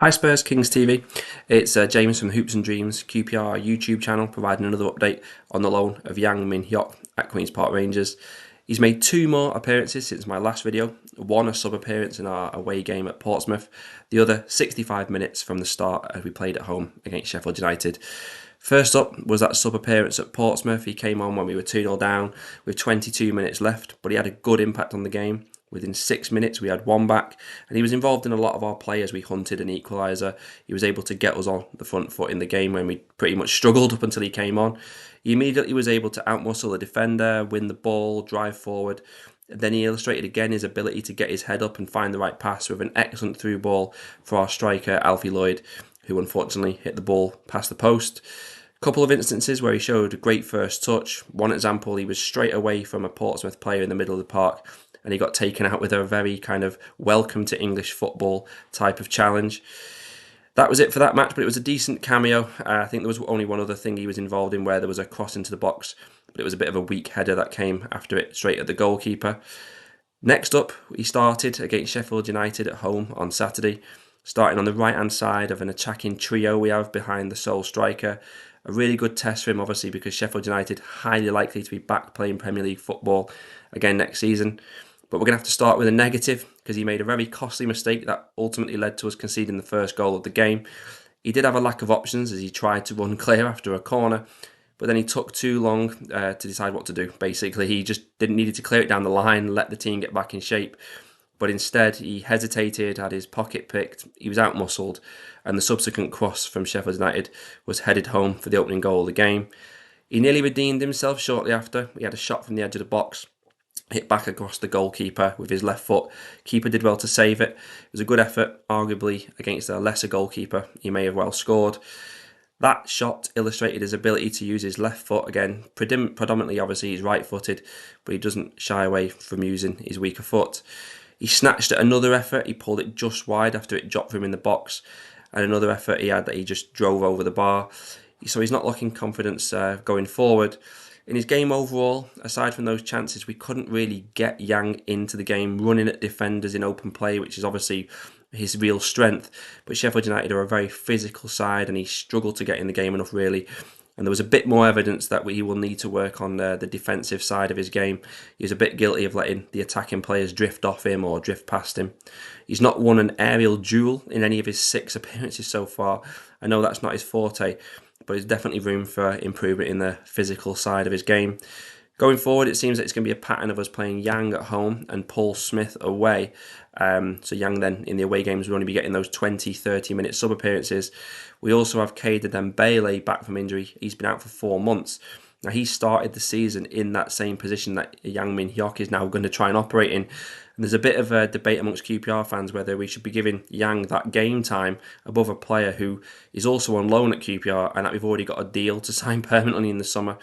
Hi Spurs Kings TV, it's James from Hoops and Dreams QPR YouTube channel providing another update on the loan of young Min-hyeok at Queen's Park Rangers. He's made 2 more appearances since my last video, one a sub appearance in our away game at Portsmouth, the other 65 minutes from the start as we played at home against Sheffield United. First up was that sub appearance at Portsmouth. He came on when we were 2-0 down with 22 minutes left, but he had a good impact on the game. Within 6 minutes, we had one back, and he was involved in a lot of our play as we hunted an equaliser. He was able to get us on the front foot in the game when we pretty much struggled up until he came on. He immediately was able to outmuscle a defender, win the ball, drive forward. Then he illustrated again his ability to get his head up and find the right pass with an excellent through ball for our striker, Alfie Lloyd, who unfortunately hit the ball past the post. A couple of instances where he showed a great first touch. One example, he was straight away from a Portsmouth player in the middle of the park, and he got taken out with a very kind of welcome to English football type of challenge. That was it for that match, but it was a decent cameo. I think there was only one other thing he was involved in where there was a cross into the box, but it was a bit of a weak header that came after it straight at the goalkeeper. Next up, he started against Sheffield United at home on Saturday, starting on the right-hand side of an attacking trio we have behind the sole striker. A really good test for him, obviously, because Sheffield United highly likely to be back playing Premier League football again next season. But we're going to have to start with a negative because he made a very costly mistake that ultimately led to us conceding the first goal of the game. He did have a lack of options as he tried to run clear after a corner, but then he took too long to decide what to do. Basically, he just didn't need to clear it down the line, let the team get back in shape. But instead, he hesitated, had his pocket picked, he was out-muscled, and the subsequent cross from Sheffield United was headed home for the opening goal of the game. He nearly redeemed himself shortly after. He had a shot from the edge of the box, hit back across the goalkeeper with his left foot. Keeper did well to save it. It was a good effort, arguably against a lesser goalkeeper. He may have well scored. That shot illustrated his ability to use his left foot again. Predominantly, obviously, he's right-footed, but he doesn't shy away from using his weaker foot. He snatched at another effort. He pulled it just wide after it dropped for him in the box. And another effort he had that he just drove over the bar. So he's not looking confidence going forward. In his game overall, aside from those chances, we couldn't really get Yang into the game, running at defenders in open play, which is obviously his real strength. But Sheffield United are a very physical side, and he struggled to get in the game enough, really. And there was a bit more evidence that he will need to work on the defensive side of his game. He was a bit guilty of letting the attacking players drift off him or drift past him. He's not won an aerial duel in any of his 6 appearances so far. I know that's not his forte, but there's definitely room for improvement in the physical side of his game. Going forward, it seems that it's going to be a pattern of us playing Yang at home and Paul Smith away. So Yang then, in the away games, will only be getting those 20-30 minute sub-appearances. We also have Keita Dembele back from injury. He's been out for 4 months. Now, he started the season in that same position that Yang Min-hyeok is now going to try and operate in. And there's a bit of a debate amongst QPR fans whether we should be giving Yang that game time above a player who is also on loan at QPR and that we've already got a deal to sign permanently in the summer.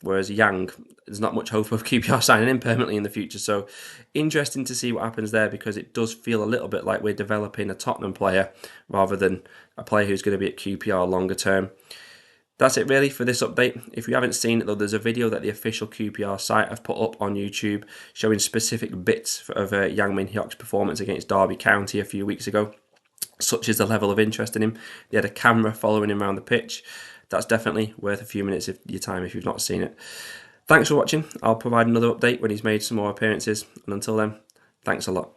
Whereas Yang, there's not much hope of QPR signing him permanently in the future. So interesting to see what happens there, because it does feel a little bit like we're developing a Tottenham player rather than a player who's going to be at QPR longer term. That's it really for this update. If you haven't seen it though, there's a video that the official QPR site have put up on YouTube showing specific bits of Yang Min-hyeok's performance against Derby County a few weeks ago, such as the level of interest in him. They had a camera following him around the pitch. That's definitely worth a few minutes of your time if you've not seen it. Thanks for watching. I'll provide another update when he's made some more appearances. And until then, thanks a lot.